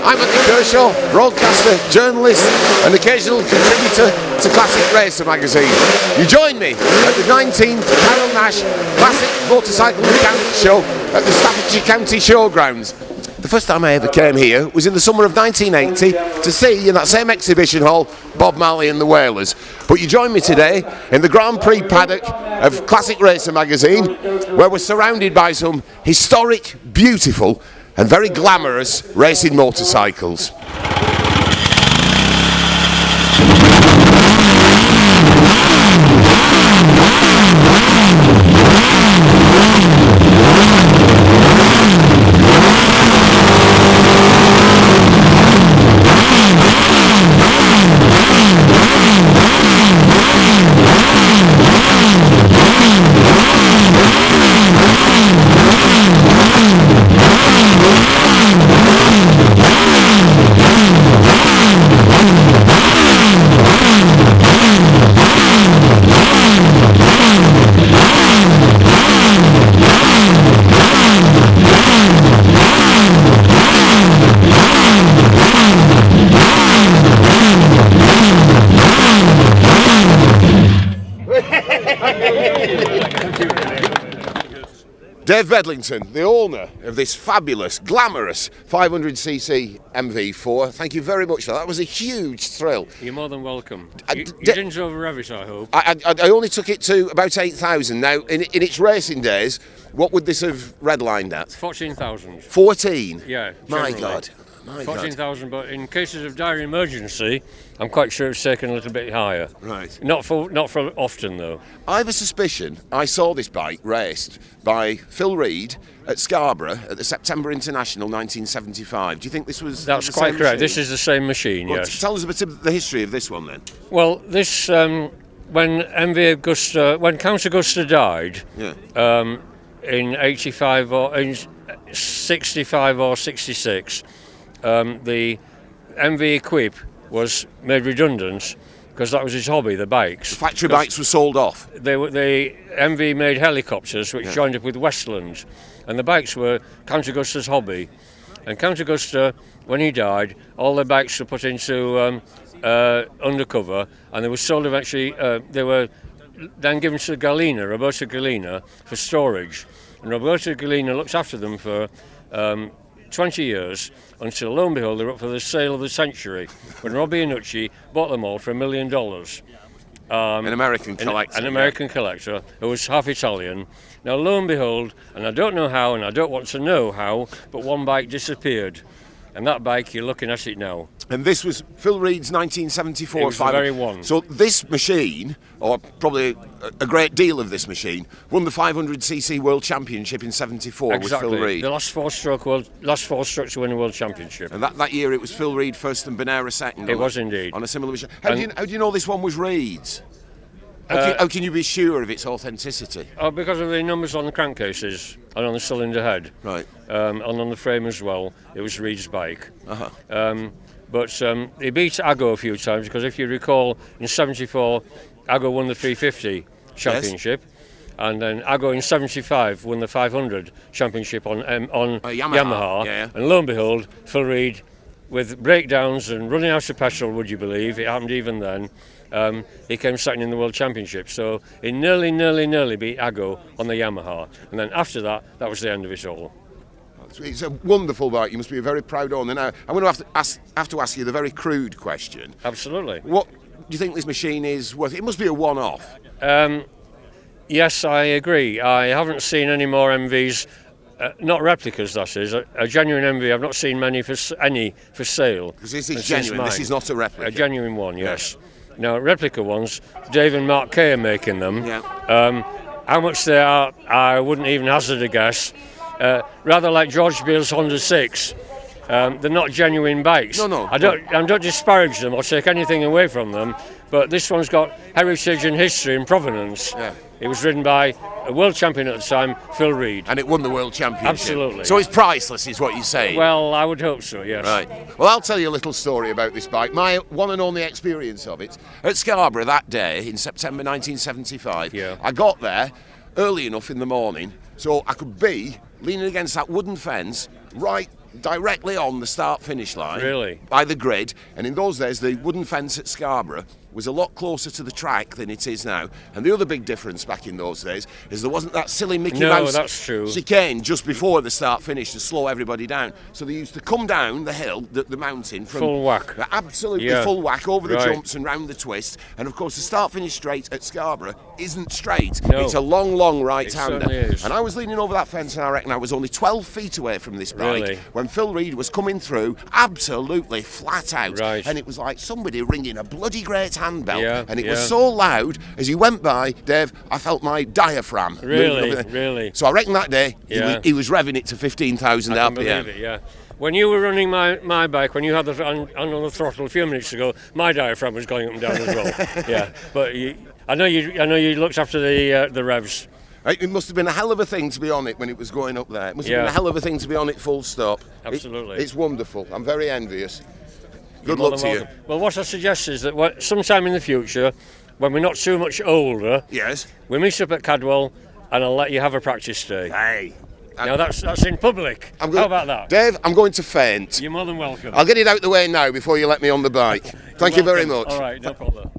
I'm Andy Kershaw, broadcaster, journalist and occasional contributor to Classic Racer magazine. You join me at the 19th Carole Nash Classic Motorcycle Mechanics Show at the Stafford County Showgrounds. The first time I ever came here was in the summer of 1980 to see, in that same exhibition hall, Bob Marley and the Wailers. But you join me today in the Grand Prix Paddock of Classic Racer magazine, where we're surrounded by some historic, beautiful and very glamorous racing motorcycles. Dave Bedlington, the owner of this fabulous, glamorous 500cc MV4. Thank you very much for that. That was a huge thrill. You're more than welcome. You didn't over-rev it, I hope. I only took it to about 8,000. Now, in its racing days, what would this have redlined at? 14,000. 14? Yeah. My generally. God. 14,000, but in cases of dire emergency, I'm quite sure it's taken a little bit higher. Right. Not for often, though. I have a suspicion I saw this bike raced by Phil Reed at Scarborough at the September International 1975. Do you think this was That's the quite same correct. machine? This is the same machine, Well, yes. Tell us a bit of the history of this one then. Well, this, when MV Agusta, when Count Agusta died, Yeah. in 85 or in 65 or 66, the MV Equip was made redundant because that was his hobby, the bikes. The factory bikes were sold off. The MV made helicopters which joined up with Westland, and the bikes were Count Agusta's hobby. And Count Agusta, when he died, all the bikes were put into undercover, and they were sold eventually. They were then given to Roberto Gallina, for storage. And Roberto Gallina looked after them for 20 years, until lo and behold they're up for the sale of the century, when Robbie Iannucci bought them all for $1 million. An American collector. An American collector who was half Italian. Now lo and behold, and I don't know how, and I don't want to know how, but one bike disappeared. And that bike, you're looking at it now. And this was Phil Reed's 1974. It was the very one. So this machine, or probably a great deal of this machine, won the 500cc World Championship in '74 Exactly. with Phil Reed. The last four strokes to win a World Championship. And that year it was Phil Reed first and Bonera second. It was indeed. On a similar machine. How do you know this one was Reed's? How can you be sure of its authenticity? Because of the numbers on the crankcases and on the cylinder head. Right. And on the frame as well. It was Reed's bike. Uh-huh. But he beat Aggo a few times, because if you recall, in '74, Aggo won the 350 championship. Yes. And then Aggo in '75 won the 500 championship on Yamaha. Yeah. And lo and behold, Phil Reed, with breakdowns and running out of petrol, would you believe, it happened even then, he came second in the World Championship. So he nearly beat Aggo on the Yamaha. And then after that, that was the end of it all. It's a wonderful bike. You must be a very proud owner. Now, I'm going to have to ask you the very crude question. Absolutely. What do you think this machine is worth? It must be a one-off. Yes, I agree. I haven't seen any more MVs, not replicas, that is. A genuine MV, I've not seen many for sale. Because this is genuine, this is not a replica. A genuine one, yes. Now, replica ones, Dave and Mark Kay are making them. Yeah. How much they are, I wouldn't even hazard a guess. Rather like George Beale's Honda 6. They're not genuine bikes. No. I don't disparage them or take anything away from them, But this one's got heritage and history and provenance. Yeah. It was ridden by a world champion at the time, Phil Reed. And it won the world championship. Absolutely. So it's priceless, is what you're saying. Well, I would hope so, yes. Right. Well, I'll tell you a little story about this bike. My one and only experience of it. At Scarborough that day, in September 1975, Yeah. I got there early enough in the morning so I could be leaning against that wooden fence right directly on the start-finish line. Really? By the grid. And in those days, the wooden fence at Scarborough was a lot closer to the track than it is now. And the other big difference back in those days is there wasn't that silly Mickey Mouse that's true. chicane just before the start finish to slow everybody down. So they used to come down the hill, the mountain, from full whack. Absolutely full whack over the jumps and round the twist. And of course, the start finish straight at Scarborough isn't straight. No. It's a long, long right-hander. certainly is. And I was leaning over that fence, and I reckon I was only 12 feet away from this bike Really? when Phil Reed was coming through, absolutely flat out. Right. And it was like somebody ringing a bloody great handbell. Yeah, And it yeah. was so loud, as he went by, Dave, I felt my diaphragm. Really, moving up. really. So I reckon that day, Yeah. he was revving it to 15,000 I can RPM. believe it, yeah. When you were running my bike, when you had the hand on the throttle a few minutes ago, my diaphragm was going up and down as well. Yeah, but I know you looked after the revs. It must have been a hell of a thing to be on it when it was going up there. It must have been a hell of a thing to be on it full stop. Absolutely. It's wonderful. I'm very envious. You're Good more luck than to you. welcome. Well, what I suggest is that sometime in the future, when we're not too much older, Yes. we meet up at Cadwell and I'll let you have a practice day. Hey. Now that's in public. How about that? Dave, I'm going to faint. You're more than welcome. I'll get it out the way now before you let me on the bike. Thank you very much. All right, no problem.